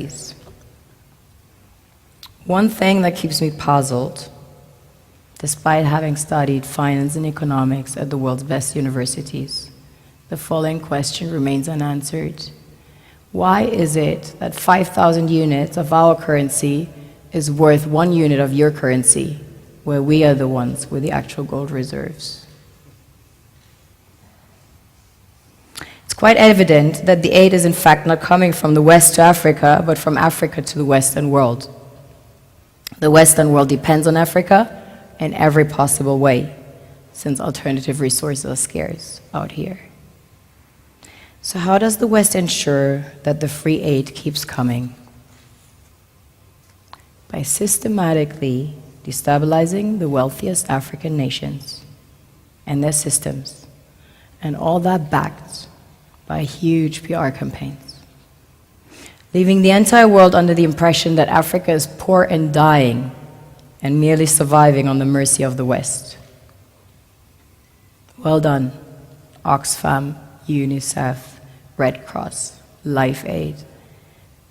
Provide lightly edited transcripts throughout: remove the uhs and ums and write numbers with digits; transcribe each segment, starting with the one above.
disparities. One thing that keeps me puzzled, despite having studied finance and economics at the world's best universities, the following question remains unanswered. Why is it that 5,000 units of our currency is worth 1 unit of your currency, where we are the ones with the actual gold reserves? It's quite evident that the aid is in fact not coming from the West to Africa, but from Africa to the Western world. The Western world depends on Africa in every possible way, since alternative resources are scarce out here. So how does the West ensure that the free aid keeps coming? By systematically destabilizing the wealthiest African nations and their systems, and all that backed by huge PR campaigns, leaving the entire world under the impression that Africa is poor and dying and merely surviving on the mercy of the West. Well done, Oxfam, UNICEF, Red Cross, Life Aid,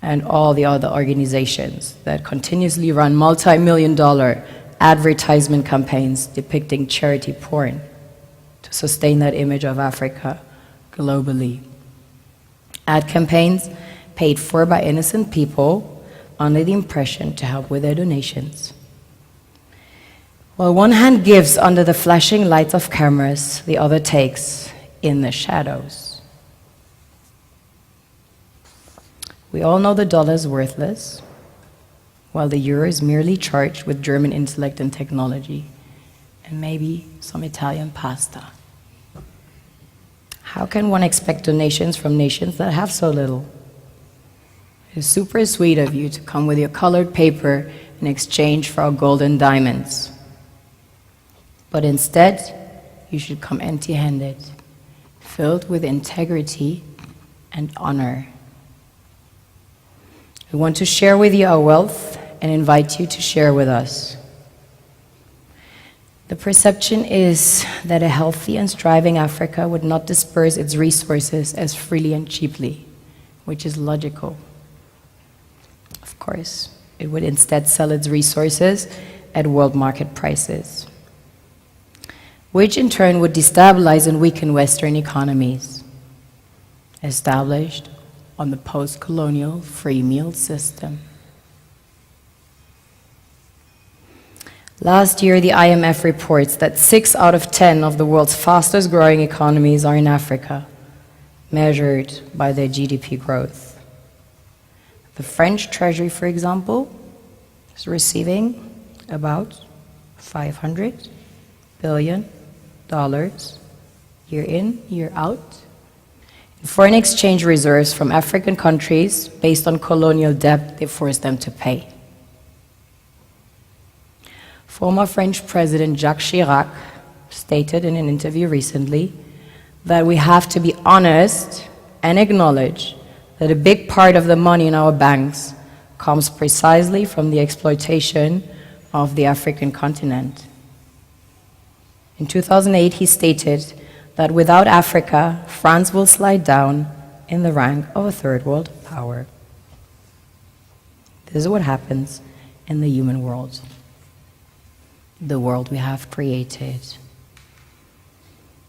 and all the other organizations that continuously run multi-million-dollar advertisement campaigns depicting charity porn to sustain that image of Africa globally. Ad campaigns paid for by innocent people under the impression to help with their donations. While one hand gives under the flashing lights of cameras, the other takes in the shadows. We all know the dollar is worthless, while the euro is merely charged with German intellect and technology, and maybe some Italian pasta. How can one expect donations from nations that have so little? It is super sweet of you to come with your colored paper in exchange for our gold and diamonds. But instead, you should come empty-handed, filled with integrity and honor. We want to share with you our wealth and invite you to share with us. The perception is that a healthy and striving Africa would not disperse its resources as freely and cheaply, which is logical. Of course, it would instead sell its resources at world market prices, which in turn would destabilize and weaken Western economies, established on the post-colonial free meal system. Last year, the IMF reports that 6 out of 10 of the world's fastest growing economies are in Africa, measured by their GDP growth. The French Treasury, for example, is receiving about $500 billion year in, year out, in foreign exchange reserves from African countries based on colonial debt they forced them to pay. Former French President Jacques Chirac stated in an interview recently that we have to be honest and acknowledge that a big part of the money in our banks comes precisely from the exploitation of the African continent. In 2008, he stated that without Africa, France will slide down in the rank of a third world power. This is what happens in the human world, the world we have created.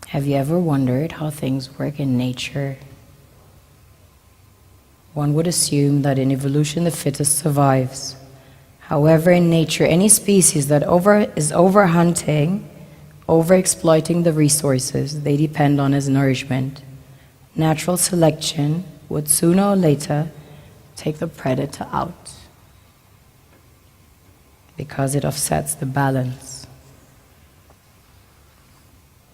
Have you ever wondered how things work in nature? One would assume that in evolution the fittest survives. However, in nature, any species that is overhunting, overexploiting the resources they depend on as nourishment, natural selection would sooner or later take the predator out, because it offsets the balance.